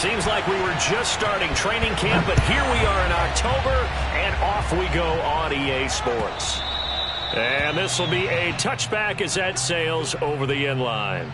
Seems like we were just starting training camp, but here we are in October, and off we go on EA Sports. And this will be a touchback as that sails over the end line.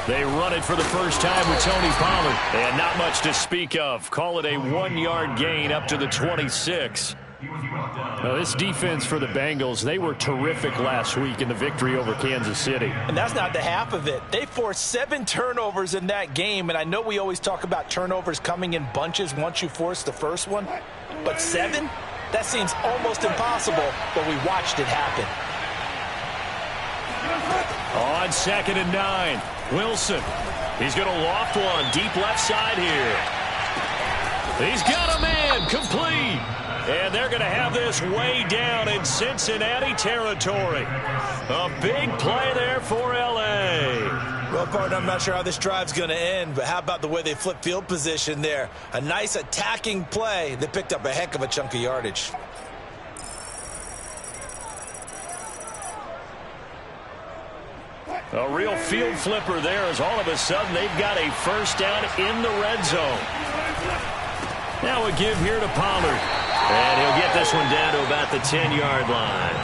They run it for the first time with Tony Pollard. And not much to speak of. Call it a 1-yard gain up to the 26. Now, this defense for the Bengals, they were terrific last week in the victory over Kansas City. And that's not the half of it. They forced 7 turnovers in that game. And I know we always talk about turnovers coming in bunches once you force the first one. But 7? That seems almost impossible, but we watched it happen. On 2nd and 9. Wilson. He's going to loft one deep left side here. He's got a man complete. And they're going to have this way down in Cincinnati territory. A big play there for L.A. Well, partner, I'm not sure how this drive's going to end, but how about the way they flip field position there? A nice attacking play. They picked up a heck of a chunk of yardage. A real field flipper there as all of a sudden they've got a first down in the red zone. Now a give here to Pollard. And he'll get this one down to about the 10-yard line.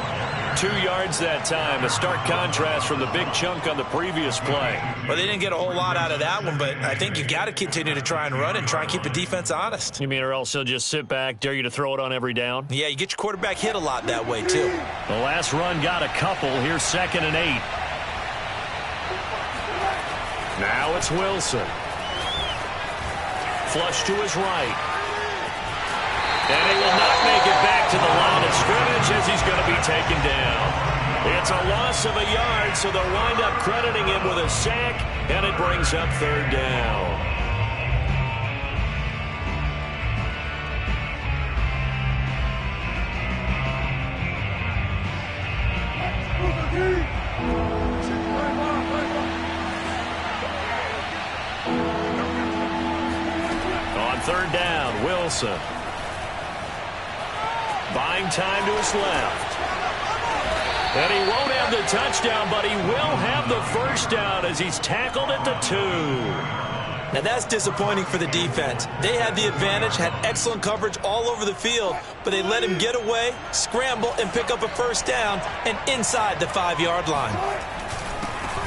2 yards that time. A stark contrast from the big chunk on the previous play. Well, they didn't get a whole lot out of that one, but I think you've got to continue to try and run and try and keep the defense honest. You mean or else he'll just sit back, dare you to throw it on every down? Yeah, you get your quarterback hit a lot that way, too. The last run got a couple. Here's 2nd and 8. Now it's Wilson. Flush to his right. And he will not make it back to the line of scrimmage as he's going to be taken down. It's a loss of a yard, so they'll wind up crediting him with a sack, and it brings up 3rd down. On 3rd down, Wilson. Buying time to his left. And he won't have the touchdown, but he will have the first down as he's tackled at the 2. Now that's disappointing for the defense. They had the advantage, had excellent coverage all over the field, but they let him get away, scramble, and pick up a first down, and inside the 5-yard line.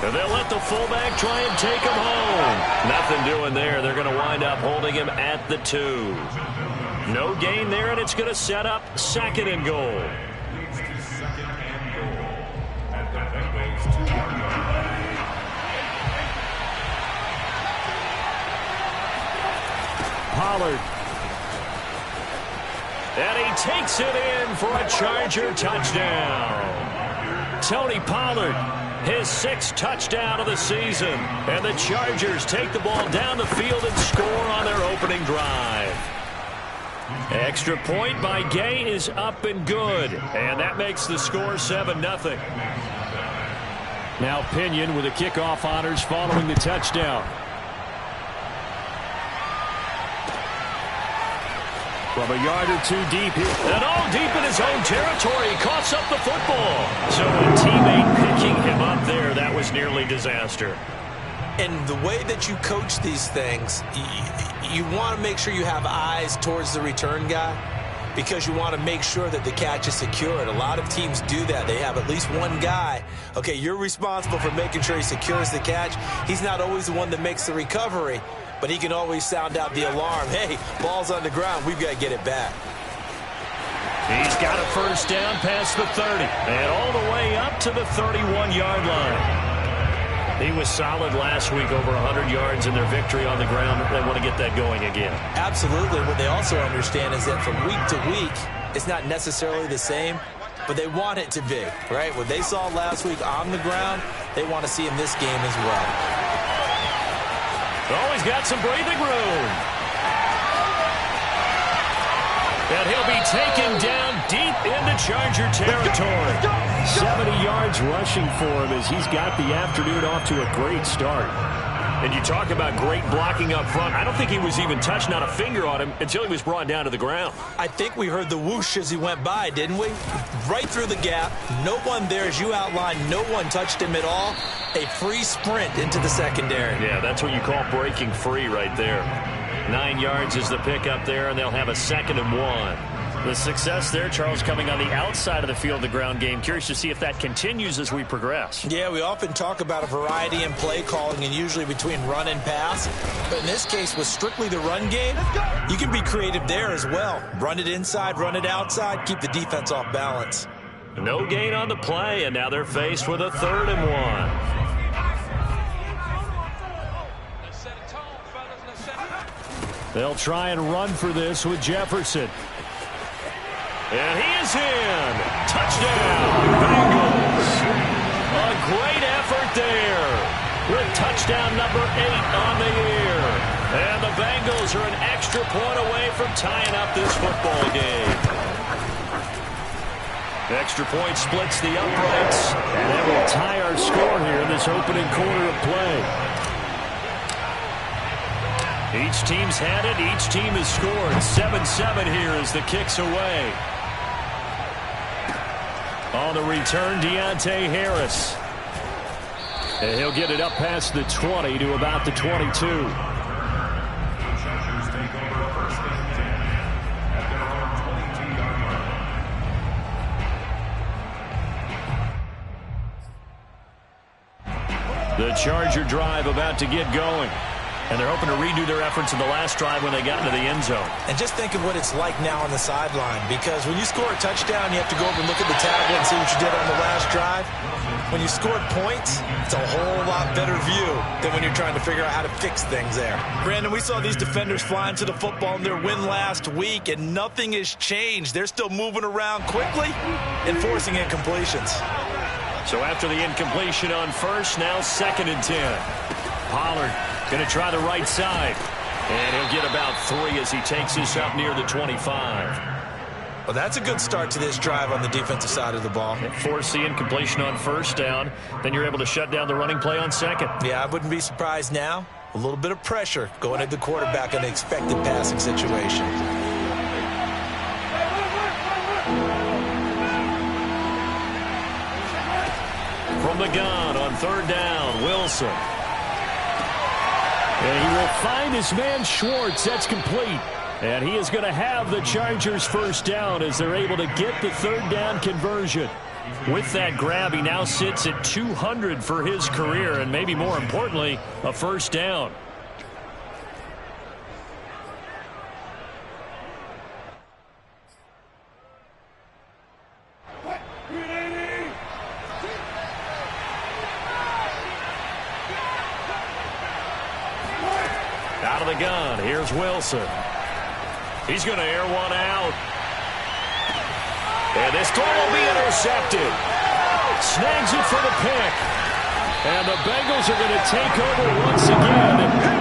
And they'll let the fullback try and take him home. Nothing doing there. They're going to wind up holding him at the 2. No gain there, and it's going to set up 2nd and goal. Pollard. And he takes it in for a Charger touchdown. Tony Pollard, his 6th touchdown of the season. And the Chargers take the ball down the field and score on their opening drive. Extra point by Gay is up and good. And that makes the score 7-0. Now Pinion with the kickoff honors following the touchdown. From a yard or 2 deep here. And all deep in his own territory. He coughs up the football. So a teammate picking him up there, that was nearly disaster. And the way that you coach these things, you want to make sure you have eyes towards the return guy because you want to make sure that the catch is secured. A lot of teams do that. They have at least one guy. Okay, you're responsible for making sure he secures the catch. He's not always the one that makes the recovery, but he can always sound out the alarm. Hey, ball's on the ground. We've got to get it back. He's got a first down past the 30 and all the way up to the 31-yard line. He was solid last week, over 100 yards in their victory on the ground. They want to get that going again. Absolutely. What they also understand is that from week to week, it's not necessarily the same, but they want it to be, right? What they saw last week on the ground, they want to see in this game as well. Oh, he's got some breathing room. And he'll be taken down deep into Charger territory. 70 yards rushing for him as he's got the afternoon off to a great start. And you talk about great blocking up front. I don't think he was even touched, not a finger on him, until he was brought down to the ground. I think we heard the whoosh as he went by, didn't we? Right through the gap. No one there, as you outlined. No one touched him at all. A free sprint into the secondary. Yeah, that's what you call breaking free right there. 9 yards is the pickup there, and they'll have a 2nd and 1. The success there, Charles, coming on the outside of the field, the ground game. Curious to see if that continues as we progress. Yeah, we often talk about a variety in play calling and usually between run and pass. But in this case, with strictly the run game, you can be creative there as well. Run it inside, run it outside, keep the defense off balance. No gain on the play, and now they're faced with a 3rd and 1. They'll try and run for this with Jefferson. And he is in. Touchdown, Bengals. A great effort there with touchdown number 8 on the year. And the Bengals are an extra point away from tying up this football game. Extra point splits the uprights. And that will tie our score here in this opening quarter of play. Each team's had it. Each team has scored. 7-7 here as the kick's away. On the return, Deontay Harris. And he'll get it up past the 20 to about the 22. The Charger drive about to get going. And they're hoping to redo their efforts in the last drive when they got into the end zone. And just think of what it's like now on the sideline. Because when you score a touchdown, you have to go over and look at the tablet and see what you did on the last drive. When you scored points, it's a whole lot better view than when you're trying to figure out how to fix things there. Brandon, we saw these defenders flying to the football in their win last week, and nothing has changed. They're still moving around quickly and forcing incompletions. So after the incompletion on first, now 2nd and 10. Pollard going to try the right side. And he'll get about 3 as he takes this up near the 25. Well, that's a good start to this drive on the defensive side of the ball. Force the incompletion on first down. Then you're able to shut down the running play on 2nd. Yeah, I wouldn't be surprised now. A little bit of pressure going at the quarterback in an expected passing situation. From the gun on 3rd down, Wilson. And he will find his man Schwartz. That's complete. And he is going to have the Chargers first down as they're able to get the 3rd down conversion. With that grab, he now sits at 200 for his career, and maybe more importantly, a first down. Out of the gun, here's Wilson. He's going to air one out. And this throw will be intercepted. Snags it for the pick. And the Bengals are going to take over once again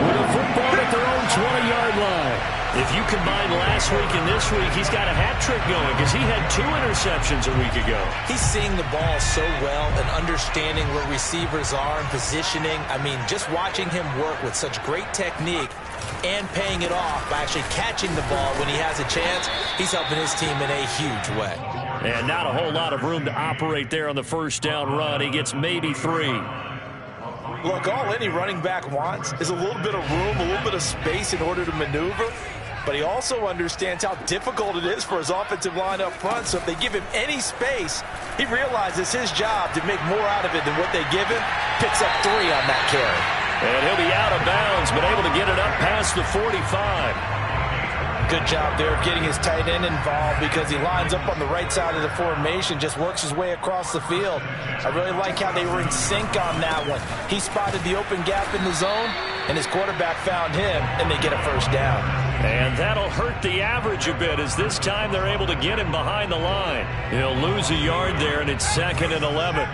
with a football at their own 20-yard line. If you combine last week and this week, he's got a hat trick going because he had 2 interceptions a week ago. He's seeing the ball so well and understanding where receivers are and positioning. I mean, just watching him work with such great technique and paying it off by actually catching the ball when he has a chance, he's helping his team in a huge way. And not a whole lot of room to operate there on the first down run. He gets maybe 3. Look, all any running back wants is a little bit of room, a little bit of space in order to maneuver. But he also understands how difficult it is for his offensive line up front. So if they give him any space, he realizes his job to make more out of it than what they give him. Picks up 3 on that carry. And he'll be out of bounds, but able to get it up past the 45. Good job there of getting his tight end involved because he lines up on the right side of the formation, just works his way across the field. I really like how they were in sync on that one. He spotted the open gap in the zone, and his quarterback found him, and they get a first down. And that'll hurt the average a bit as this time they're able to get him behind the line. He'll lose a yard there, and it's 2nd and 11.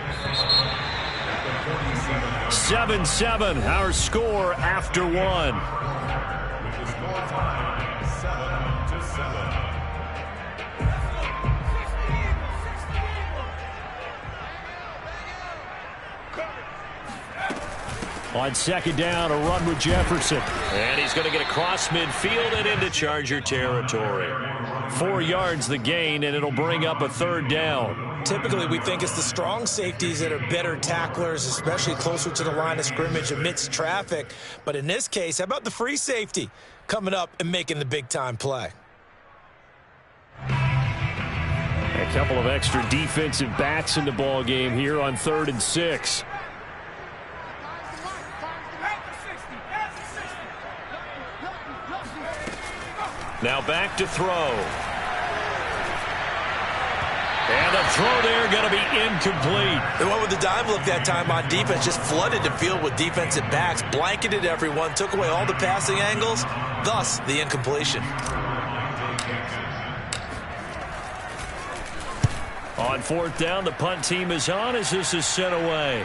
7-7, our score after 1. On second down, a run with Jefferson. And he's going to get across midfield and into Charger territory. 4 yards the gain, and it'll bring up a third down. Typically, we think it's the strong safeties that are better tacklers, especially closer to the line of scrimmage amidst traffic. But in this case, how about the free safety coming up and making the big-time play? A couple of extra defensive backs in the ball game here on 3rd and 6. Now back to throw. And the throw there going to be incomplete. The one with the dime look that time on defense just flooded the field with defensive backs, blanketed everyone, took away all the passing angles, thus the incompletion. On 4th down, the punt team is on as this is sent away.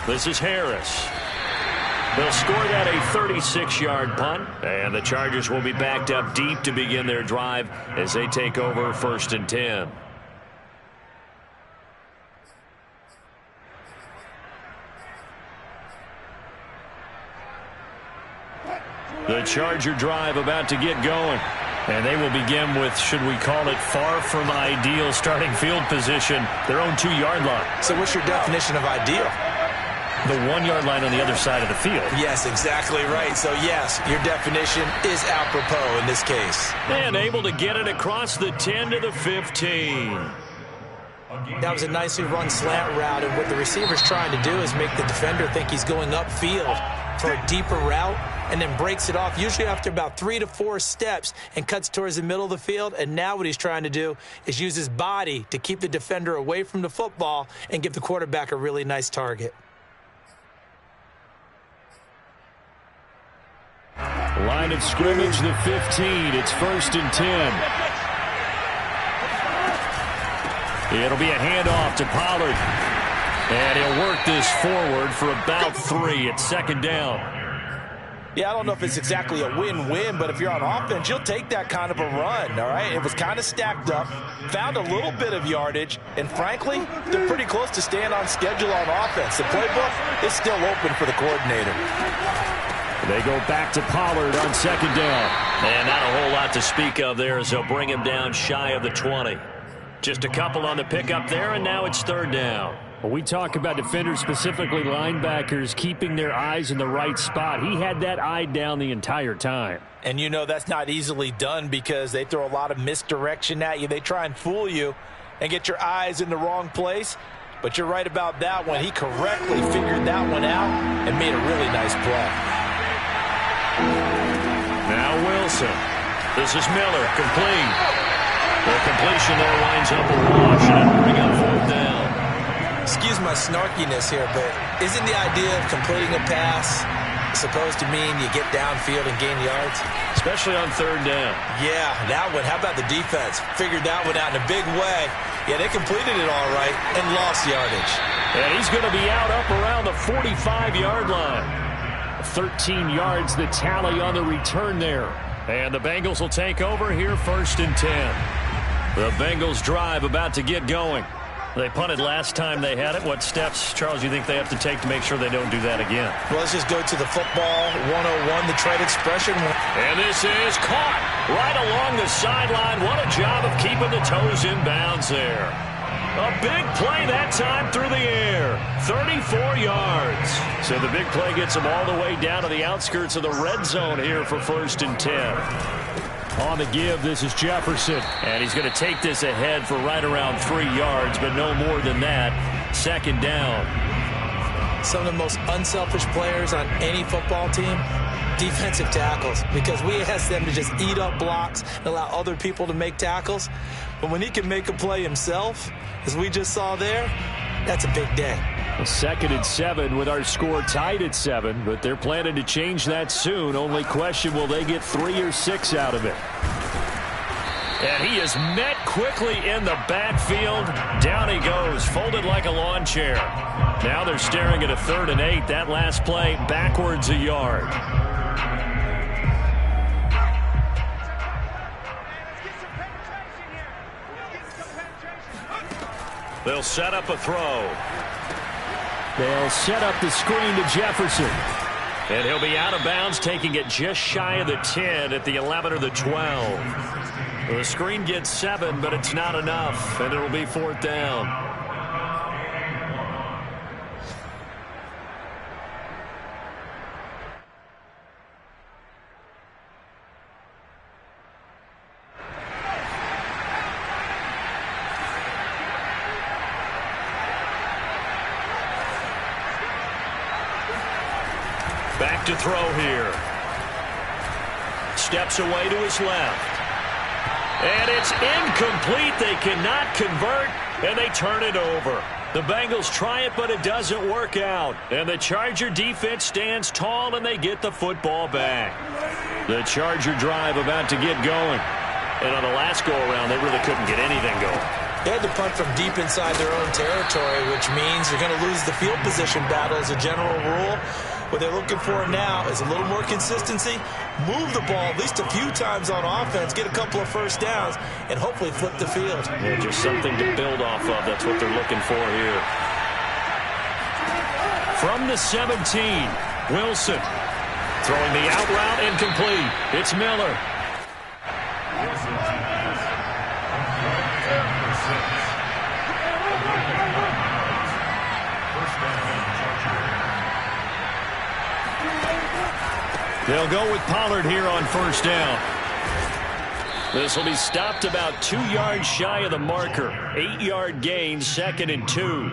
This is Harris. They'll score that a 36-yard punt, and the Chargers will be backed up deep to begin their drive as they take over 1st and 10. The Charger drive about to get going. And they will begin with, should we call it, far from ideal starting field position, their own 2-yard line. So what's your definition of ideal? The 1-yard line on the other side of the field. Yes, exactly right. So, yes, your definition is apropos in this case. And able to get it across the 10 to the 15. That was a nicely run slant route, and what the receiver's trying to do is make the defender think he's going upfield for a deeper route, and then breaks it off, usually after about 3 to 4 steps, and cuts towards the middle of the field. And now what he's trying to do is use his body to keep the defender away from the football and give the quarterback a really nice target. Line of scrimmage, the 15. It's 1st and 10. It'll be a handoff to Pollard. And he'll work this forward for about 3 at 2nd down. Yeah, I don't know if it's exactly a win-win, but if you're on offense, you'll take that kind of a run, all right? It was kind of stacked up, found a little bit of yardage, and frankly, they're pretty close to staying on schedule on offense. The playbook is still open for the coordinator. They go back to Pollard on 2nd down. And not a whole lot to speak of there as they'll bring him down shy of the 20. Just a couple on the pickup there, and now it's 3rd down. When we talk about defenders, specifically linebackers, keeping their eyes in the right spot, he had that eye down the entire time. And you know that's not easily done because they throw a lot of misdirection at you. They try and fool you and get your eyes in the wrong place. But you're right about that one. He correctly figured that one out and made a really nice play. Now Wilson. This is Miller, complete. The completion there winds up a wash, and it'll bring up 4th down. Excuse my snarkiness here, but isn't the idea of completing a pass supposed to mean you get downfield and gain yards? Especially on 3rd down. Yeah, that one. How about the defense? Figured that one out in a big way. Yeah, they completed it all right and lost yardage. And he's going to be out up around the 45-yard line. 13 yards the tally on the return there. And the Bengals will take over here 1st and 10. The Bengals drive about to get going. They punted last time they had it. What steps, Charles, do you think they have to take to make sure they don't do that again? Well, let's just go to the football 101, the trade expression. And this is caught right along the sideline. What a job of keeping the toes in bounds there. A big play that time through the air. 34 yards. So the big play gets them all the way down to the outskirts of the red zone here for 1st and 10. On the give, this is Jefferson. And he's going to take this ahead for right around 3 yards, but no more than that. 2nd down. Some of the most unselfish players on any football team, defensive tackles, because we ask them to just eat up blocks and allow other people to make tackles. But when he can make a play himself, as we just saw there, that's a big day. 2nd and 7 with our score tied at 7, but they're planning to change that soon. Only question, will they get 3 or 6 out of it? And he is met quickly in the backfield. Down he goes, folded like a lawn chair. Now they're staring at a 3rd and 8. That last play backwards a yard. They'll set up a throw. They'll set up the screen to Jefferson. And he'll be out of bounds, taking it just shy of the 10 at the 11 or the 12. The screen gets 7, but it's not enough, and it'll be 4th down. Back to throw here. Steps away to his left. And it's incomplete. They cannot convert, and they turn it over. The Bengals try it, but it doesn't work out. And the Charger defense stands tall, and they get the football back. The Charger drive about to get going. And on the last go-around, they really couldn't get anything going. They had to punt from deep inside their own territory, which means you're going to lose the field position battle as a general rule. What they're looking for now is a little more consistency, move the ball at least a few times on offense, get a couple of first downs, and hopefully flip the field. Yeah, just something to build off of. That's what they're looking for here. From the 17, Wilson. Throwing the out route incomplete. It's Miller. They'll go with Pollard here on 1st down. This will be stopped about 2 yards shy of the marker. 8-yard gain, 2nd and 2.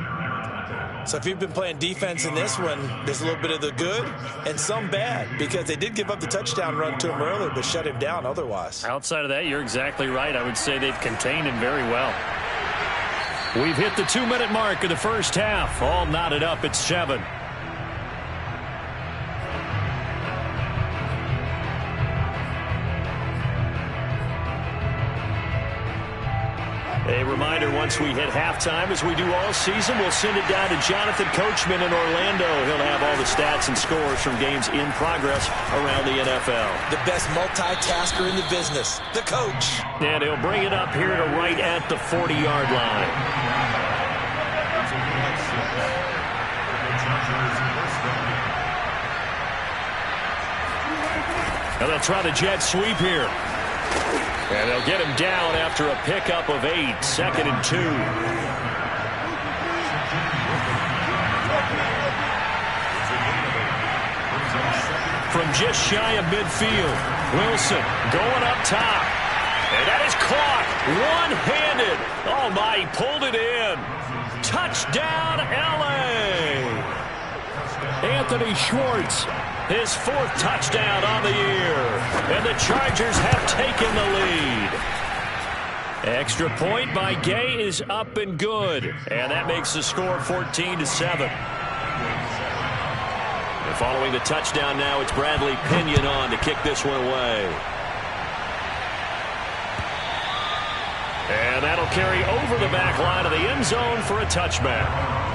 So if you've been playing defense in this one, there's a little bit of the good and some bad, because they did give up the touchdown run to him earlier, but shut him down otherwise. Outside of that, you're exactly right. I would say they've contained him very well. We've hit the 2-minute mark of the first half. All knotted up at 7. A reminder, once we hit halftime, as we do all season, we'll send it down to Jonathan Coachman in Orlando. He'll have all the stats and scores from games in progress around the NFL. The best multitasker in the business, the coach. And he'll bring it up here to right at the 40-yard line. And they'll try the jet sweep here. And they'll get him down after a pickup of 8, 2nd and 2. From just shy of midfield, Wilson going up top. And that is caught one-handed. Oh, my, he pulled it in. Touchdown, L.A. Anthony Schwartz. His 4th touchdown on the year. And the Chargers have taken the lead. Extra point by Gay is up and good. And that makes the score 14-7. And following the touchdown now, it's Bradley Pinion on to kick this one away. And that'll carry over the back line of the end zone for a touchback.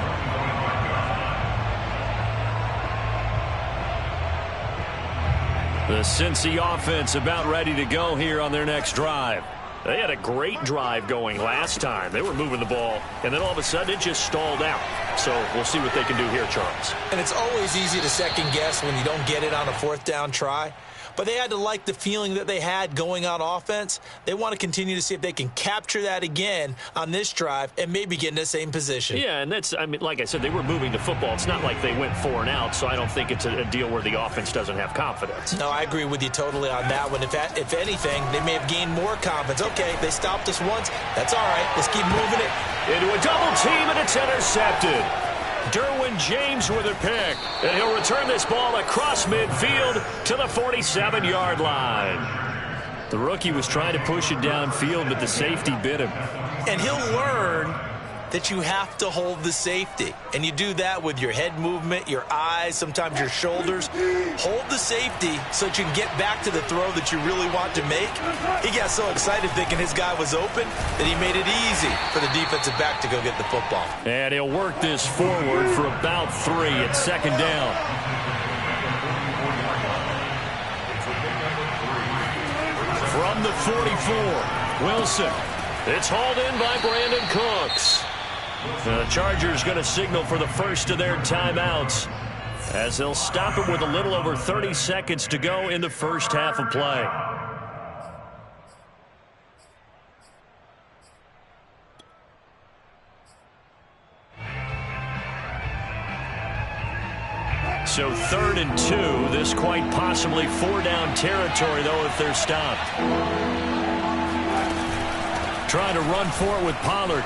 The Cincy offense about ready to go here on their next drive. They had a great drive going last time. They were moving the ball, and then all of a sudden it just stalled out. So we'll see what they can do here, Charles. And it's always easy to second guess when you don't get it on a 4th down try. But they had to like the feeling that they had going on offense. They want to continue to see if they can capture that again on this drive and maybe get in the same position. Yeah, and that's, I mean, like I said, they were moving the football. It's not like they went 4 and out, so I don't think it's a deal where the offense doesn't have confidence. No, I agree with you totally on that one. If anything, they may have gained more confidence. Okay, they stopped us once. That's all right. Let's keep moving it. Into a double team, and it's intercepted. Derwin James with a pick, and he'll return this ball across midfield to the 47-yard line. The rookie was trying to push it downfield, but the safety bit him. And he'll learn that you have to hold the safety. And you do that with your head movement, your eyes, sometimes your shoulders. Hold the safety so that you can get back to the throw that you really want to make. He got so excited thinking his guy was open that he made it easy for the defensive back to go get the football. And he'll work this forward for about 3 at 2nd down. From the 44, Wilson. It's hauled in by Brandon Cooks. The Chargers going to signal for the first of their timeouts as they'll stop it with a little over 30 seconds to go in the first half of play. So 3rd and 2. This quite possibly 4-down territory, though, if they're stopped. Trying to run for it with Pollard.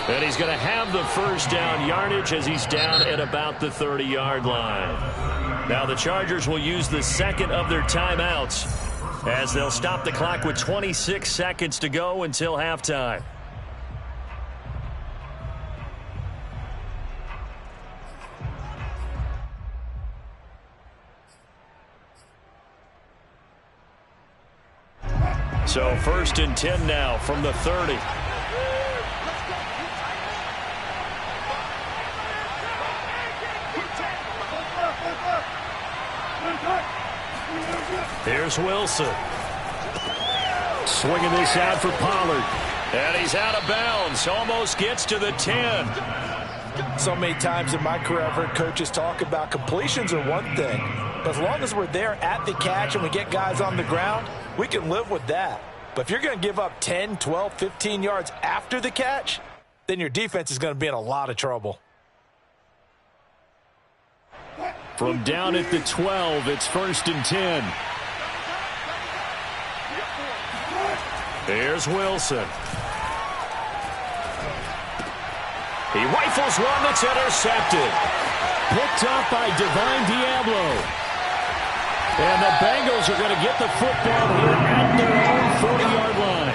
And he's going to have the first down yardage as he's down at about the 30-yard line. Now the Chargers will use the second of their timeouts as they'll stop the clock with 26 seconds to go until halftime. So 1st and 10 now from the 30. Here's Wilson. Swinging this out for Pollard. And he's out of bounds. Almost gets to the 10. So many times in my career I've heard coaches talk about completions are one thing. But as long as we're there at the catch and we get guys on the ground, we can live with that. But if you're going to give up 10, 12, 15 yards after the catch, then your defense is going to be in a lot of trouble. From down at the 12, it's 1st and 10. There's Wilson. He rifles one that's intercepted. Picked up by Divine Diablo. And the Bengals are going to get the football here at their own 40-yard line.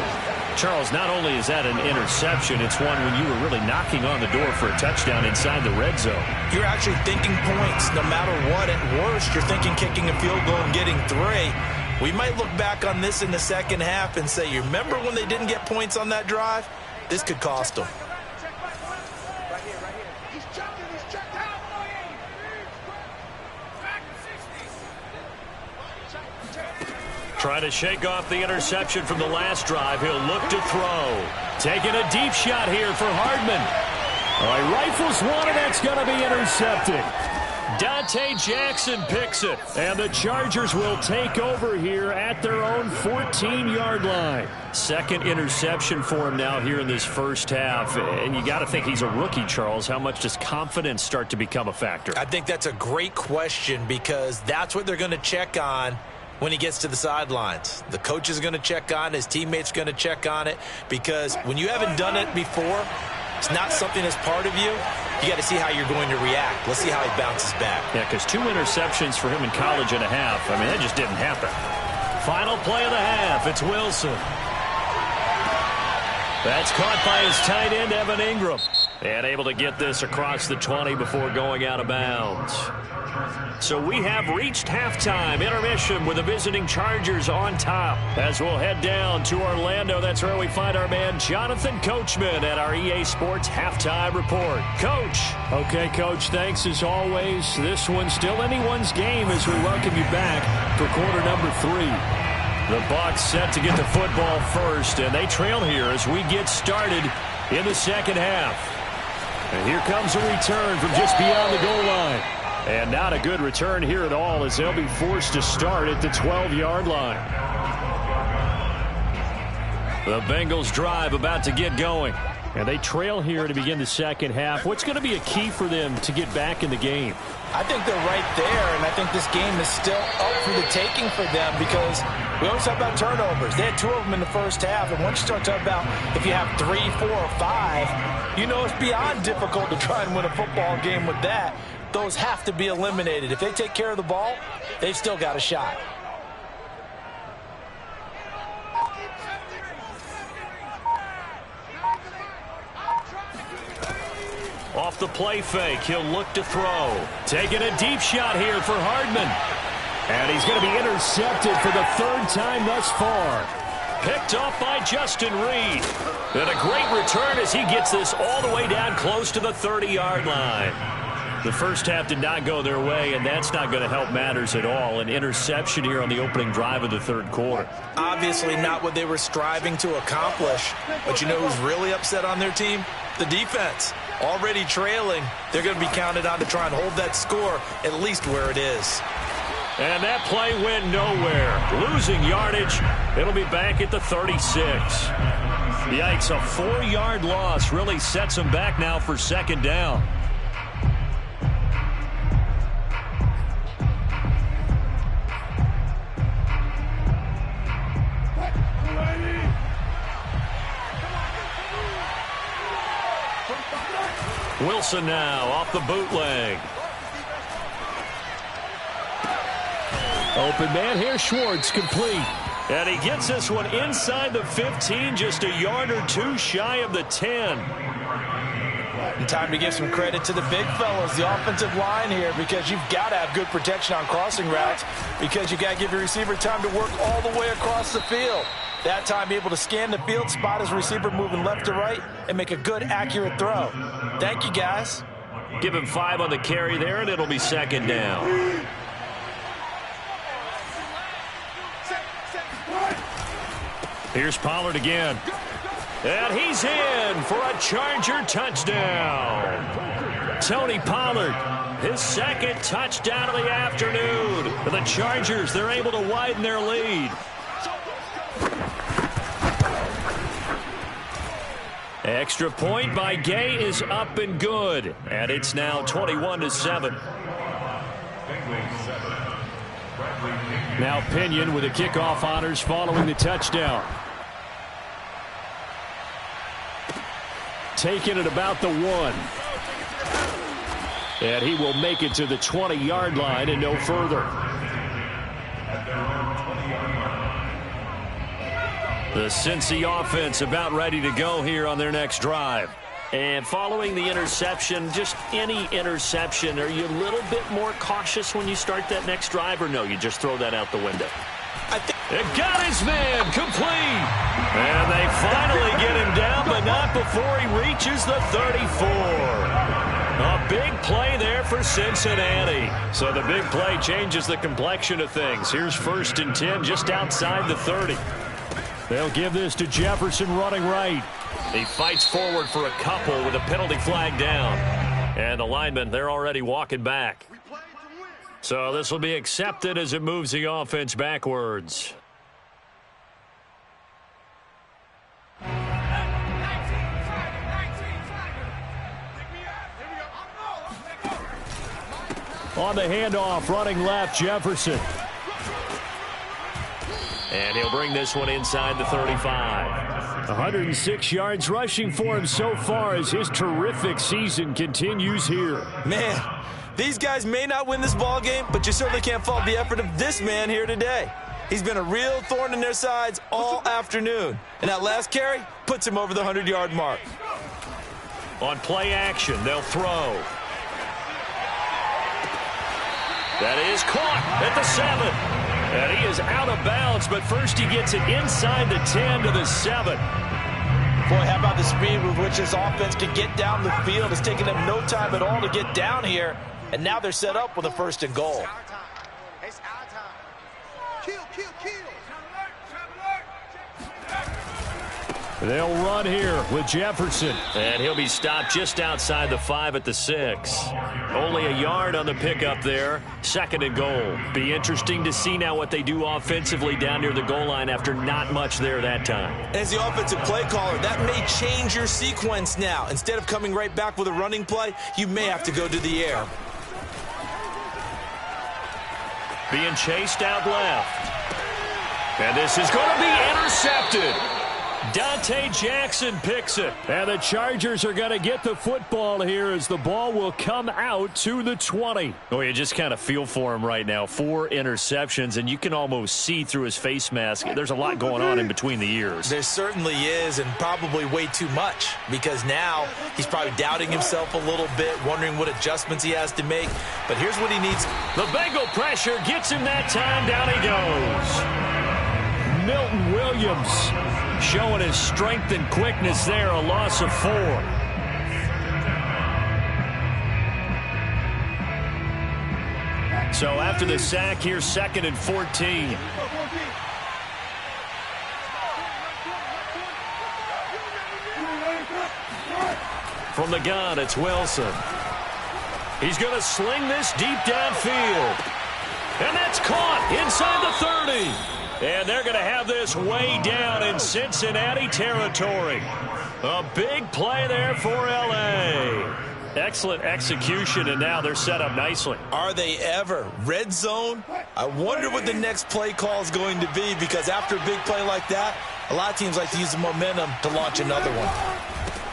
Charles, not only is that an interception, it's one when you were really knocking on the door for a touchdown inside the red zone. You're actually thinking points no matter what. At worst, you're thinking kicking a field goal and getting 3. We might look back on this in the second half and say, you remember when they didn't get points on that drive? This could cost them. Trying to shake off the interception from the last drive. He'll look to throw. Taking a deep shot here for Hardman. He rifles one, and that's going to be intercepted. Dante Jackson picks it. And the Chargers will take over here at their own 14-yard line. Second interception for him now here in this first half. And you got to think he's a rookie, Charles. How much does confidence start to become a factor? I think that's a great question because that's what they're going to check on when he gets to the sidelines. The coach is going to check on it. His teammates are going to check on it because when you haven't done it before, it's not something that's part of you. You got to see how you're going to react. Let's see how he bounces back. Yeah, because 2 interceptions for him in college and a half. I mean, that just didn't happen. Final play of the half. It's Wilson. That's caught by his tight end, Evan Ingram. And able to get this across the 20 before going out of bounds. So we have reached halftime intermission with the visiting Chargers on top. As we'll head down to Orlando, that's where we find our man Jonathan Coachman at our EA Sports Halftime Report. Coach. Okay, Coach, thanks as always. This one's still anyone's game as we welcome you back for quarter number 3. The Bucs set to get the football first, and they trail here as we get started in the second half. And here comes a return from just beyond the goal line. And not a good return here at all as they'll be forced to start at the 12-yard line. The Bengals drive about to get going. And they trail here to begin the second half. What's going to be a key for them to get back in the game? I think they're right there, and I think this game is still up for the taking for them because we always talk about turnovers. They had 2 of them in the first half, and once you start talking about if you have 3, 4, or 5, you know it's beyond difficult to try and win a football game with that. Those have to be eliminated. If they take care of the ball, they've still got a shot. Off the play fake, he'll look to throw. Taking a deep shot here for Hardman. And he's going to be intercepted for the 3rd time thus far. Picked off by Justin Reed. And a great return as he gets this all the way down close to the 30-yard line. The first half did not go their way, and that's not going to help matters at all. An interception here on the opening drive of the 3rd quarter. Obviously not what they were striving to accomplish. But you know who's really upset on their team? The defense already trailing. They're going to be counted on to try and hold that score at least where it is. And that play went nowhere. Losing yardage. It'll be back at the 36. Yikes, a 4-yard loss really sets them back now for second down. Wilson now off the bootleg. Open man here, Schwartz, complete. And he gets this one inside the 15, just a yard or two shy of the 10. And time to give some credit to the big fellas, the offensive line here, because you've got to have good protection on crossing routes, because you've got to give your receiver time to work all the way across the field. That time, be able to scan the field, spot his receiver moving left to right, and make a good, accurate throw. Thank you, guys. Give him 5 on the carry there, and it'll be second down. Here's Pollard again. And he's in for a Charger touchdown. Tony Pollard, his second touchdown of the afternoon. For the Chargers, they're able to widen their lead. Extra point by Gay is up and good. And it's now 21-7. Now Pinion with the kickoff honors following the touchdown. Taking it about the 1. And he will make it to the 20-yard line and no further. The Cincy offense about ready to go here on their next drive. And following the interception, just any interception, are you a little bit more cautious when you start that next drive, or no, you just throw that out the window? It got his man complete. And they finally get him down, but not before he reaches the 34. A big play there for Cincinnati. So the big play changes the complexion of things. Here's 1st and 10 just outside the 30. They'll give this to Jefferson running right. He fights forward for a couple with a penalty flag down. And the linemen, they're already walking back. So this will be accepted as it moves the offense backwards. On the handoff, running left, Jefferson. And he'll bring this one inside the 35. 106 yards rushing for him so far as his terrific season continues here. Man, these guys may not win this ball game, but you certainly can't fault the effort of this man here today. He's been a real thorn in their sides all afternoon. And that last carry puts him over the 100-yard mark. On play action, they'll throw. That is caught at the 7. And he is out of bounds, but first he gets it inside the 10 to the 7. Boy, how about the speed with which this offense can get down the field? It's taken them no time at all to get down here. And now they're set up with a 1st and goal. It's our time. Kill. They'll run here with Jefferson. And he'll be stopped just outside the 5 at the 6. Only a yard on the pickup there. 2nd and goal. Be interesting to see now what they do offensively down near the goal line after not much there that time. As the offensive play caller, that may change your sequence now. Instead of coming right back with a running play, you may have to go to the air. Being chased out left. And this is going to be intercepted. Dante Jackson picks it. And the Chargers are going to get the football here as the ball will come out to the 20. Oh, you just kind of feel for him right now. 4 interceptions, and you can almost see through his face mask. There's a lot going on in between the ears. There certainly is, and probably way too much, because now he's probably doubting himself a little bit, wondering what adjustments he has to make. But here's what he needs. The Bengal pressure gets him that time. Down he goes. Milton Williams showing his strength and quickness there. A loss of 4. So after the sack, here's 2nd and 14. From the gun, it's Wilson. He's going to sling this deep downfield. And that's caught inside the 30. And they're going to have this way down in Cincinnati territory. A big play there for L.A. Excellent execution, and now they're set up nicely. Are they ever? Red zone? I wonder what the next play call is going to be, because after a big play like that, a lot of teams like to use the momentum to launch another one.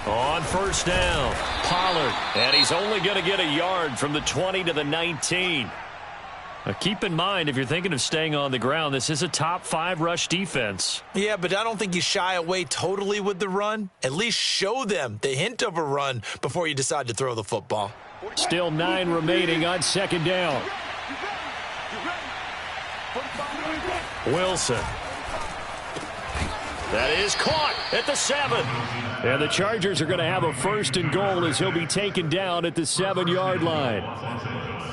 On first down, Pollard, and he's only going to get a yard from the 20 to the 19. Keep in mind, if you're thinking of staying on the ground, this is a top 5 rush defense. Yeah, but I don't think you shy away totally with the run. At least show them the hint of a run before you decide to throw the football. Still 9 remaining on second down. Wilson. That is caught at the 7. And the Chargers are going to have a first and goal as he'll be taken down at the 7-yard line.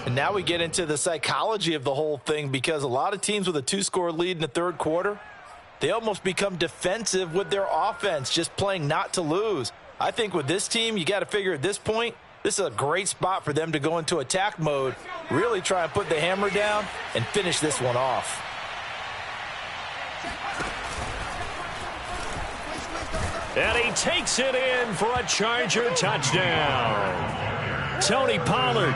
And now we get into the psychology of the whole thing, because a lot of teams with a 2-score lead in the third quarter, they almost become defensive with their offense, just playing not to lose. I think with this team, you got to figure at this point, this is a great spot for them to go into attack mode, really try and put the hammer down and finish this one off. And he takes it in for a Charger touchdown. Tony Pollard,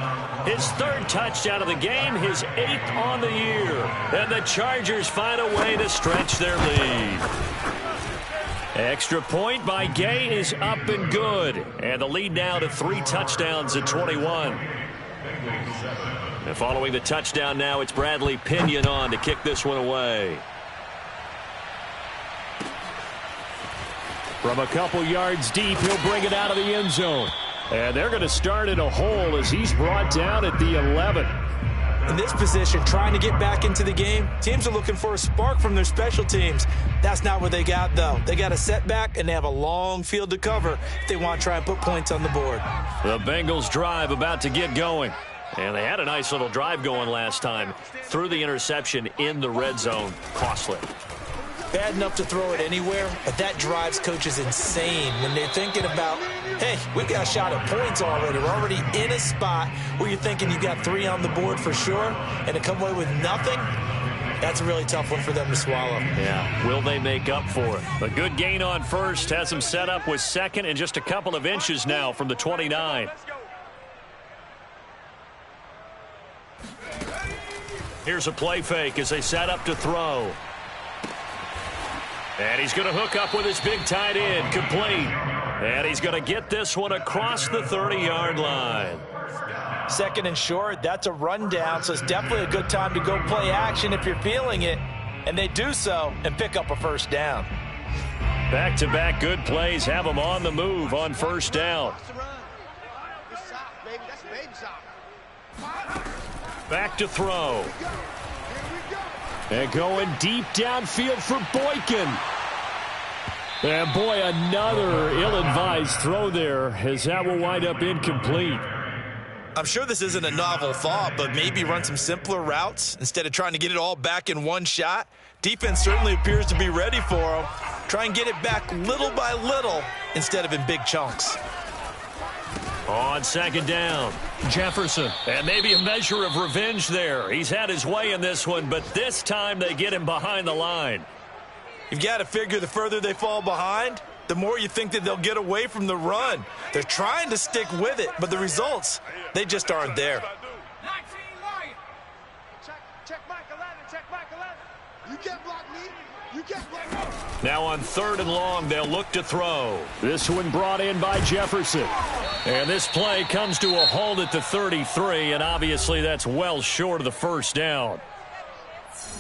his 3rd touchdown of the game, his 8th on the year. And the Chargers find a way to stretch their lead. Extra point by Gay is up and good. And the lead now to 3 touchdowns at 21. And following the touchdown now, it's Bradley Pinion on to kick this one away. From a couple yards deep, he'll bring it out of the end zone. And they're going to start in a hole as he's brought down at the 11. In this position, trying to get back into the game, teams are looking for a spark from their special teams. That's not what they got, though. They got a setback, and they have a long field to cover if they want to try and put points on the board. The Bengals drive about to get going. And they had a nice little drive going last time. Threw the interception in the red zone. Costly. Bad enough to throw it anywhere, but that drives coaches insane when they're thinking about, hey, we've got a shot at points already. We're already in a spot where you're thinking you've got 3 on the board for sure, and to come away with nothing, that's a really tough one for them to swallow. Yeah, will they make up for it? A good gain on first has them set up with second and just a couple of inches now from the 29. Here's a play fake as they set up to throw. And he's going to hook up with his big tight end, complete. And he's going to get this one across the 30-yard line. 2nd and short, that's a rundown, so it's definitely a good time to go play action if you're feeling it. And they do so and pick up a first down. Back-to-back good plays have them on the move on first down. Back to throw. And going deep downfield for Boykin. And boy, another ill-advised throw there as that will wind up incomplete. I'm sure this isn't a novel thought, but maybe run some simpler routes instead of trying to get it all back in one shot. Defense certainly appears to be ready for them. Try and get it back little by little instead of in big chunks. On second down, Jefferson. And maybe a measure of revenge there. He's had his way in this one, but this time they get him behind the line. You've got to figure the further they fall behind, the more you think that they'll get away from the run. They're trying to stick with it, but the results, they just aren't there. Check Mike 11, check Mike 11. You can't block me. You can't block me. Now on 3rd and long, they'll look to throw. This one brought in by Jefferson. And this play comes to a halt at the 33, and obviously that's well short of the first down.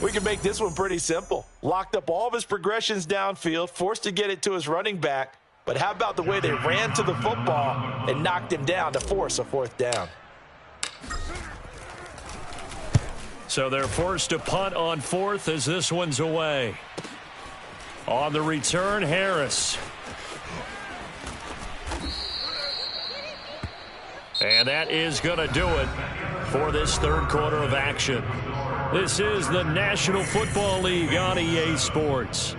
We can make this one pretty simple. Locked up all of his progressions downfield, forced to get it to his running back. But how about the way they ran to the football and knocked him down to force a 4th down? So they're forced to punt on 4th as this one's away. On the return, Harris. And that is going to do it for this third quarter of action. This is the National Football League on EA Sports.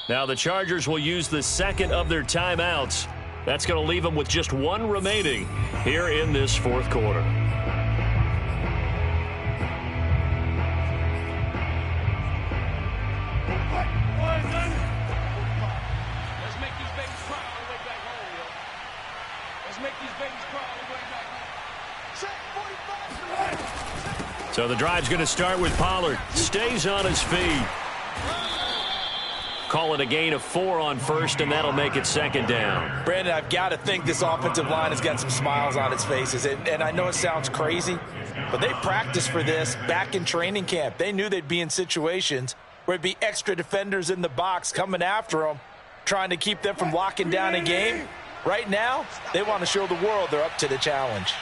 Now the Chargers will use the second of their timeouts. That's going to leave them with just one remaining here in this fourth quarter. So the drive's going to start with Pollard. Stays on his feet. Call it a gain of 4 on first, and that'll make it second down. Brandon, I've got to think this offensive line has got some smiles on its faces. And I know it sounds crazy, but they practiced for this back in training camp. They knew they'd be in situations where there'd be extra defenders in the box coming after them, trying to keep them from locking down a game. Right now, they want to show the world they're up to the challenge.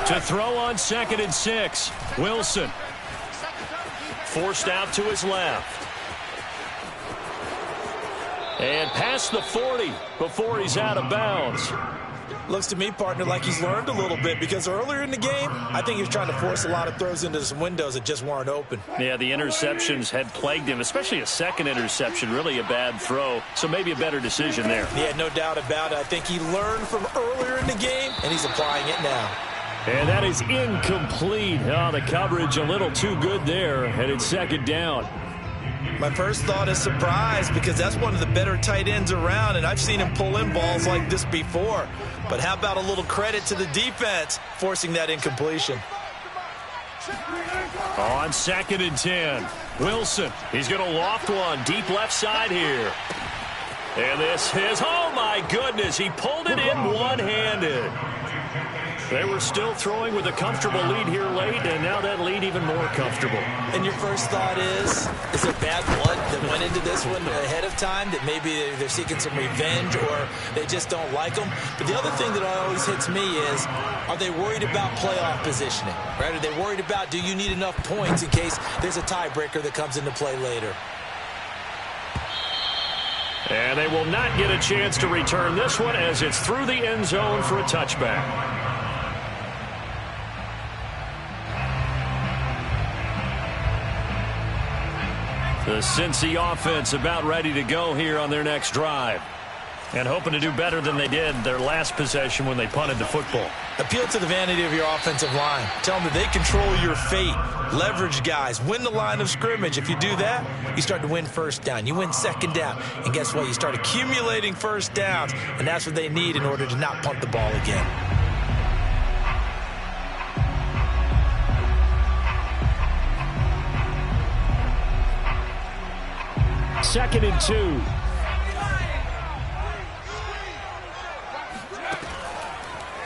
To throw on 2nd and 6. Wilson. Forced out to his left. And past the 40 before he's out of bounds. Looks to me, partner, like he's learned a little bit, because earlier in the game, I think he was trying to force a lot of throws into some windows that just weren't open. Yeah, the interceptions had plagued him, especially a second interception, really a bad throw. So maybe a better decision there. Yeah, no doubt about it. I think he learned from earlier in the game, and he's applying it now. And that is incomplete. Oh, the coverage a little too good there, and it's second down. My first thought is surprise, because that's one of the better tight ends around, and I've seen him pull in balls like this before. But how about a little credit to the defense forcing that incompletion? On 2nd and 10, Wilson. He's going to loft one deep left side here. And this is, oh my goodness, he pulled it in one-handed. They were still throwing with a comfortable lead here late, and now that lead even more comfortable. And your first thought is there bad blood that went into this one ahead of time, that maybe they're seeking some revenge or they just don't like them? But the other thing that always hits me is, are they worried about playoff positioning? Right? Are they worried about, do you need enough points in case there's a tiebreaker that comes into play later? And they will not get a chance to return this one as it's through the end zone for a touchback. The Cincy offense about ready to go here on their next drive. And hoping to do better than they did their last possession when they punted the football. Appeal to the vanity of your offensive line. Tell them that they control your fate. Leverage guys. Win the line of scrimmage. If you do that, you start to win first down. You win second down. And guess what? You start accumulating first downs. And that's what they need in order to not punt the ball again. Second and 2.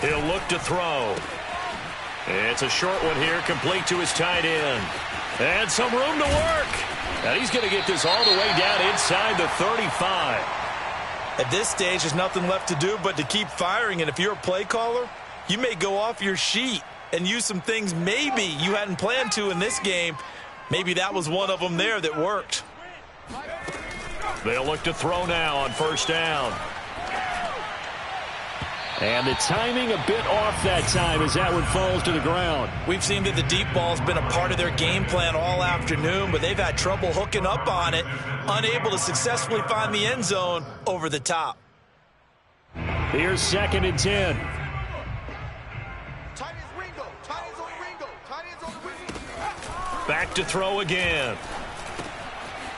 He'll look to throw. It's a short one here, complete to his tight end. And some room to work. And he's going to get this all the way down inside the 35. At this stage, there's nothing left to do but to keep firing. And if you're a play caller, you may go off your sheet and use some things maybe you hadn't planned to in this game. Maybe that was one of them there that worked. They'll look to throw now on first down. And the timing a bit off that time as that one falls to the ground. We've seen that the deep ball's been a part of their game plan all afternoon, but they've had trouble hooking up on it, unable to successfully find the end zone over the top. Here's 2nd and 10. Back to throw again.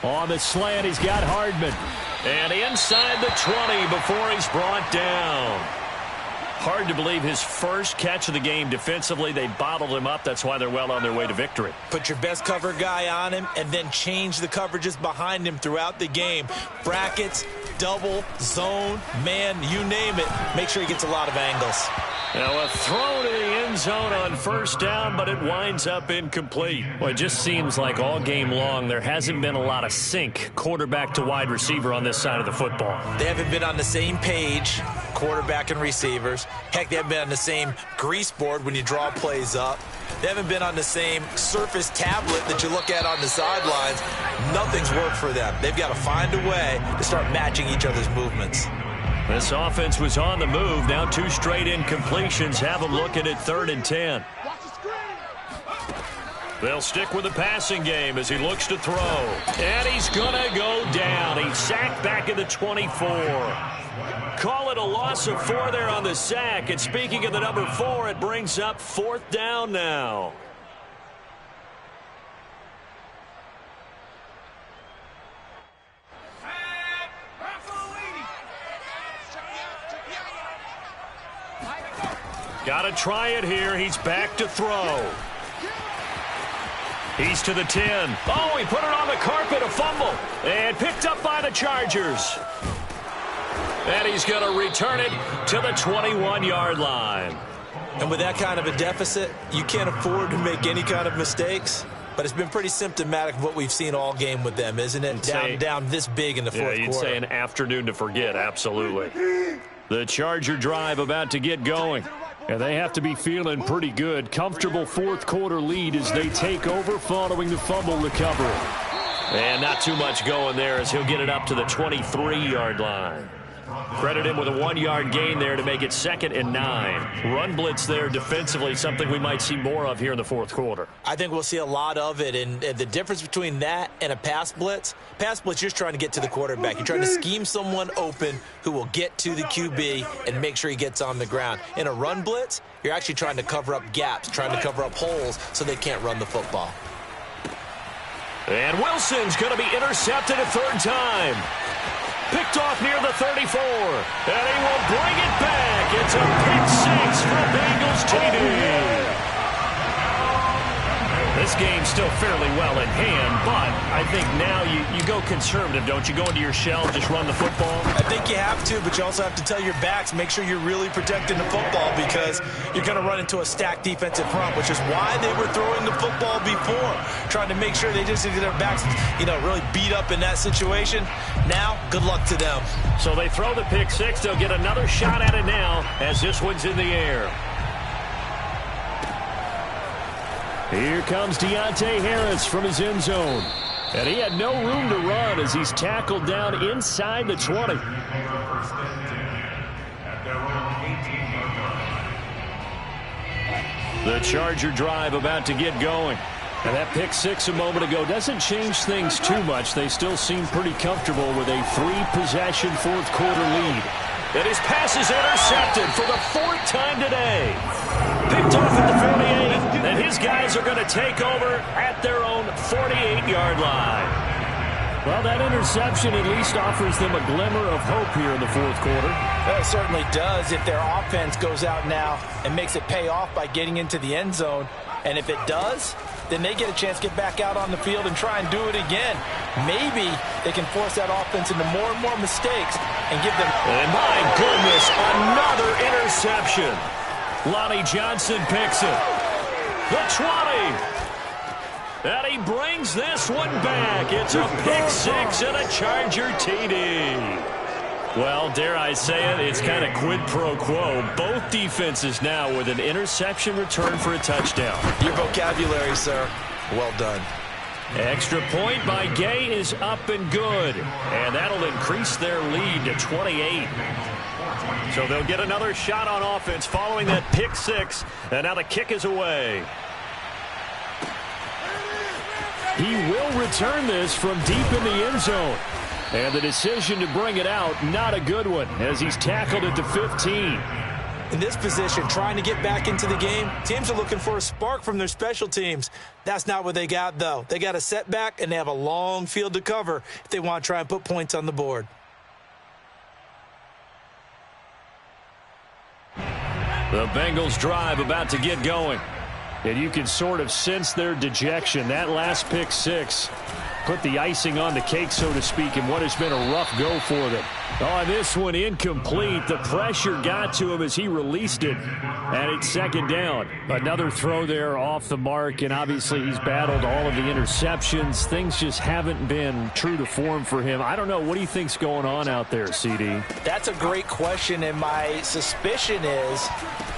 On the slant, he's got Hardman. And inside the 20 before he's brought down. Hard to believe his first catch of the game defensively. They bottled him up. That's why they're well on their way to victory. Put your best cover guy on him and then change the coverages behind him throughout the game. Brackets, double, zone, man, you name it. Make sure he gets a lot of angles. Now a throw to the end zone on first down, but it winds up incomplete. Well, it just seems like all game long there hasn't been a lot of sync quarterback to wide receiver on this side of the football. They haven't been on the same page, quarterback and receivers. Heck, they haven't been on the same grease board when you draw plays up. They haven't been on the same surface tablet that you look at on the sidelines. Nothing's worked for them. They've got to find a way to start matching each other's movements. This offense was on the move. Now 2 straight incompletions have them looking at 3rd and 10. They'll stick with the passing game as he looks to throw. And he's going to go down. He's sacked back at the 24. Call it a loss of 4 there on the sack. And speaking of the number 4, it brings up 4th down now. Got to try it here. He's back to throw. He's to the 10. Oh, he put it on the carpet, a fumble. And picked up by the Chargers. And he's going to return it to the 21-yard line. And with that kind of a deficit, you can't afford to make any kind of mistakes. But it's been pretty symptomatic of what we've seen all game with them, isn't it? Down this big in the fourth quarter. You'd say an afternoon to forget, absolutely. The Charger drive about to get going. And they have to be feeling pretty good. Comfortable fourth quarter lead as they take over following the fumble recovery. And not too much going there as he'll get it up to the 23-yard line. Credit him with a 1-yard gain there to make it 2nd and 9. Run blitz there defensively, something we might see more of here in the fourth quarter. I think we'll see a lot of it, and the difference between that and a pass blitz, you're just trying to get to the quarterback. You're trying to scheme someone open who will get to the QB and make sure he gets on the ground. In a run blitz, you're actually trying to cover up gaps, trying to cover up holes so they can't run the football. And Wilson's going to be intercepted a 3rd time. Picked off near the 34, and he will bring it back. It's a pick 6 for Bengals TD. This game's still fairly well in hand, but I think now you go conservative, don't you? Go into your shell, just run the football? I think you have to, but you also have to tell your backs, make sure you're really protecting the football because you're going to run into a stacked defensive front, which is why they were throwing the football before, trying to make sure they just get their backs, really beat up in that situation. Now, good luck to them. So they throw the pick 6. They'll get another shot at it now as this one's in the air. Here comes Deontay Harris from his end zone. And he had no room to run as he's tackled down inside the 20. The Charger drive about to get going. And that pick 6 a moment ago doesn't change things too much. They still seem pretty comfortable with a 3-possession fourth quarter lead. And his pass is intercepted for the 4th time today. Picked off at the 48. And his guys are going to take over at their own 48-yard line. Well, that interception at least offers them a glimmer of hope here in the fourth quarter. Well, it certainly does if their offense goes out now and makes it pay off by getting into the end zone. And if it does, then they get a chance to get back out on the field and try and do it again. Maybe they can force that offense into more and more mistakes and give them... And my goodness, another interception. Lonnie Johnson picks it. The 20. And he brings this one back. It's a pick 6 and a Charger TD. Well, dare I say it, it's kind of quid pro quo. Both defenses now with an interception return for a touchdown. Your vocabulary, sir. Well done. Extra point by Gay is up and good. And that'll increase their lead to 28. So they'll get another shot on offense following that pick 6. And now the kick is away. He will return this from deep in the end zone. And the decision to bring it out, not a good one, as he's tackled at the 15. In this position, trying to get back into the game, teams are looking for a spark from their special teams. That's not what they got, though. They got a setback, and they have a long field to cover if they want to try and put points on the board. The Bengals drive about to get going. And you can sort of sense their dejection. That last pick 6 put the icing on the cake, so to speak, in what has been a rough go for them. Oh, this one incomplete. The pressure got to him as he released it, and it's 2nd down. Another throw there off the mark, and obviously he's battled all of the interceptions. Things just haven't been true to form for him. I don't know. What do you think's going on out there, CD? That's a great question, and my suspicion is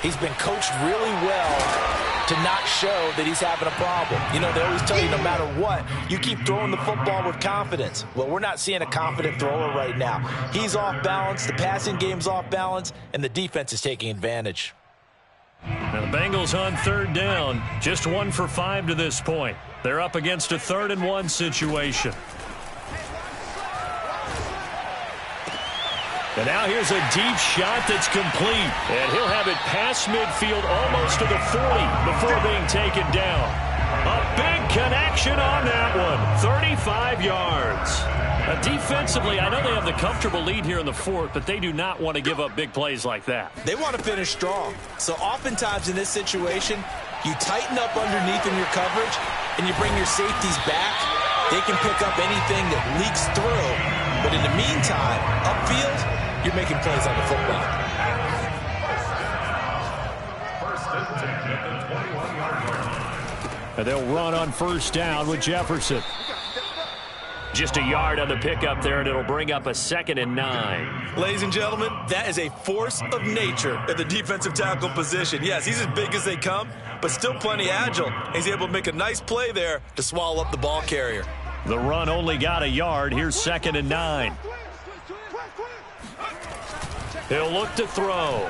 he's been coached really well to not show that he's having a problem. You know, they always tell you no matter what, you keep throwing the football with confidence. Well, we're not seeing a confident thrower right now. He's off balance, the passing game's off balance, and the defense is taking advantage. Now the Bengals on third down, just 1 for 5 to this point. They're up against a 3rd and 1 situation. And now here's a deep shot that's complete. And he'll have it past midfield almost to the 40 before being taken down. A big connection on that one. 35 yards. Defensively, I know they have the comfortable lead here in the 4th, but they do not want to give up big plays like that. They want to finish strong. So oftentimes in this situation, you tighten up underneath in your coverage, and you bring your safeties back. They can pick up anything that leaks through. But in the meantime, upfield, you're making plays on the football. And they'll run on first down with Jefferson. Just a yard on the pickup there, and it'll bring up a 2nd and 9. Ladies and gentlemen, that is a force of nature at the defensive tackle position. Yes, he's as big as they come, but still plenty agile. He's able to make a nice play there to swallow up the ball carrier. The run only got a yard. Here's 2nd and 9. He'll look to throw.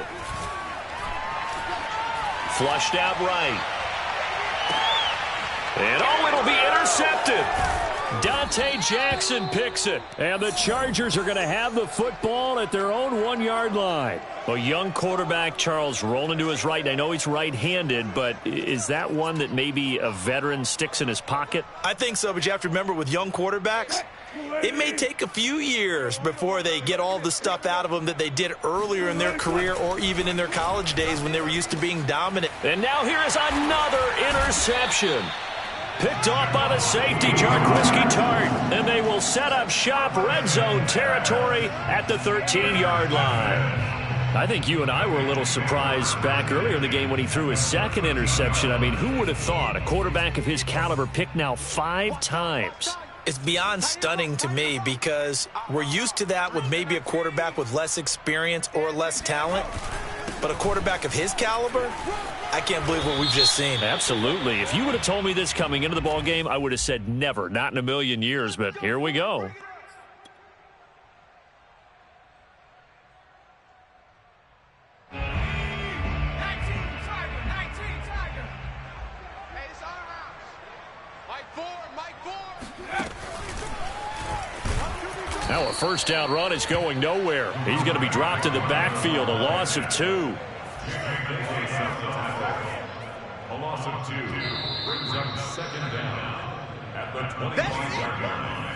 Flushed out right. And it'll be intercepted. Dante Jackson picks it. And the Chargers are going to have the football at their own 1-yard line. A young quarterback, Charles, rolling to his right. I know he's right-handed, but is that one that maybe a veteran sticks in his pocket? I think so, but you have to remember with young quarterbacks, it may take a few years before they get all the stuff out of them that they did earlier in their career or even in their college days when they were used to being dominant. And now here is another interception. Picked off by the safety, Jarquiski Tart. And they will set up shop red zone territory at the 13-yard line. I think you and I were a little surprised back earlier in the game when he threw his 2nd interception. I mean, who would have thought a quarterback of his caliber picked now 5 times? It's beyond stunning to me because we're used to that with maybe a quarterback with less experience or less talent. But a quarterback of his caliber, I can't believe what we've just seen. Absolutely. If you would have told me this coming into the ball game, I would have said never, not in a million years. But here we go. Now a first down run is going nowhere. He's going to be dropped in the backfield, a loss of 2. A loss of 2 brings up 2nd down at the 21-yard line.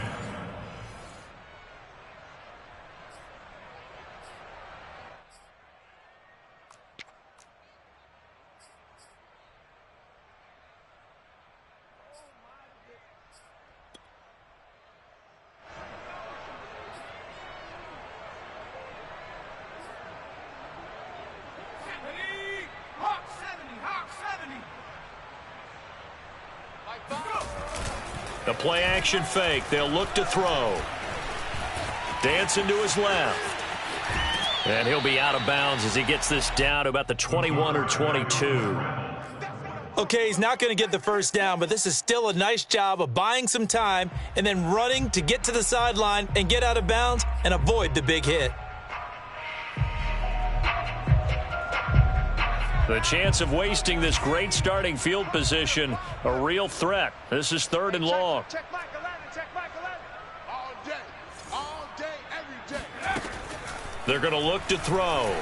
The play action fake. They'll look to throw. Dancing to his left. And he'll be out of bounds as he gets this down to about the 21 or 22. Okay, he's not going to get the first down, but this is still a nice job of buying some time and then running to get to the sideline and get out of bounds and avoid the big hit. The chance of wasting this great starting field position, a real threat. This is 3rd and long. Check Mike 11, check Mike 11. All day, every day. They're going to look to throw.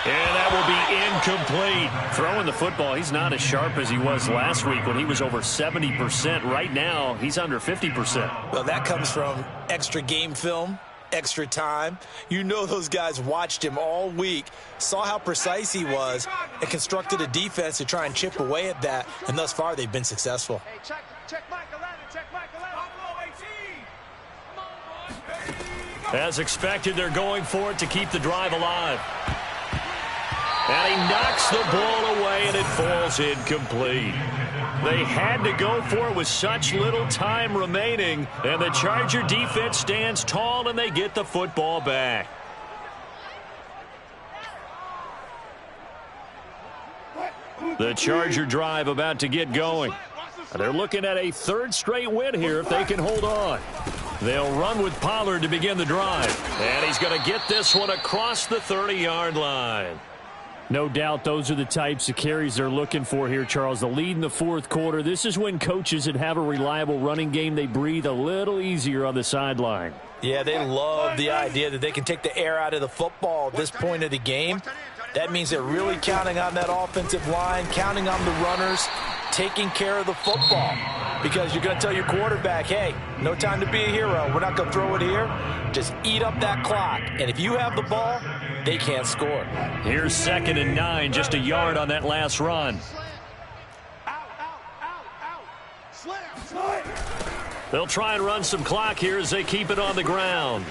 And that will be incomplete. Throwing the football, he's not as sharp as he was last week when he was over 70%. Right now, he's under 50%. Well, that comes from extra game film, extra time. You know those guys watched him all week, saw how precise he was, and constructed a defense to try and chip away at that, and thus far they've been successful. Hey, check Mike 11, check Mike 11. As expected, they're going for it to keep the drive alive. And he knocks the ball away, and it falls incomplete. They had to go for it with such little time remaining, and the Charger defense stands tall, and they get the football back. The Charger drive about to get going. They're looking at a 3rd straight win here if they can hold on. They'll run with Pollard to begin the drive. And he's going to get this one across the 30-yard line. No doubt those are the types of carries they're looking for here, Charles. The lead in the fourth quarter. This is when coaches that have a reliable running game, they breathe a little easier on the sideline. Yeah, they love the idea that they can take the air out of the football at this point of the game. That means they're really counting on that offensive line, counting on the runners, taking care of the football. Because you're going to tell your quarterback, hey, no time to be a hero. We're not going to throw it here. Just eat up that clock. And if you have the ball, they can't score. Here's 2nd and 9, just a yard on that last run. They'll try and run some clock here as they keep it on the ground.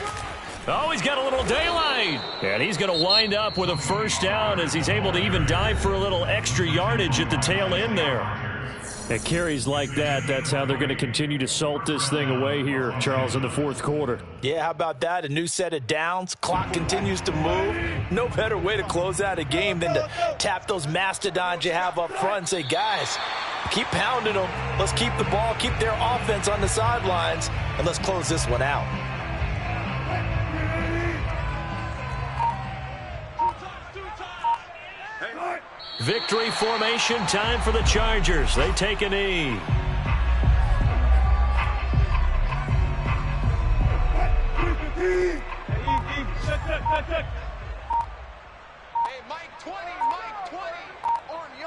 Oh, he's got a little daylight. And he's going to wind up with a first down as he's able to even dive for a little extra yardage at the tail end there. At carries like that, that's how they're going to continue to salt this thing away here, Charles, in the fourth quarter. Yeah, how about that? A new set of downs. Clock continues to move. No better way to close out a game than to tap those mastodons you have up front and say, guys, keep pounding them. Let's keep the ball, keep their offense on the sidelines, and let's close this one out. Victory formation, time for the Chargers. They take a knee. Hey, Mike 20, Mike 20. Army.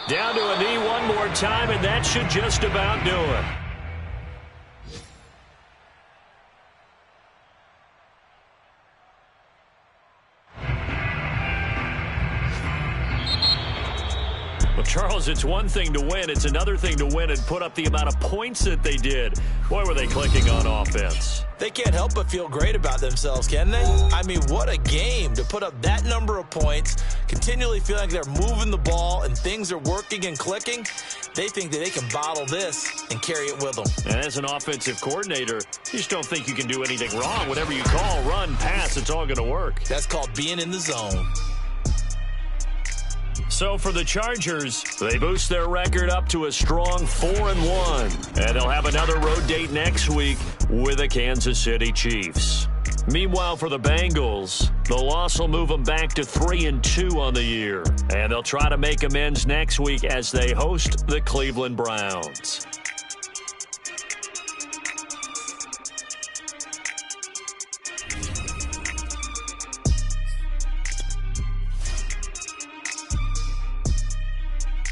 Down to a knee one more time, and that should just about do it. Well, Charles, it's one thing to win. It's another thing to win and put up the amount of points that they did. Boy, were they clicking on offense. They can't help but feel great about themselves, can they? I mean, what a game to put up that number of points, continually feeling like they're moving the ball and things are working and clicking. They think that they can bottle this and carry it with them. And as an offensive coordinator, you just don't think you can do anything wrong. Whatever you call, run, pass, it's all going to work. That's called being in the zone. So for the Chargers, they boost their record up to a strong 4-1. And they'll have another road date next week with the Kansas City Chiefs. Meanwhile, for the Bengals, the loss will move them back to 3-2 on the year. And they'll try to make amends next week as they host the Cleveland Browns.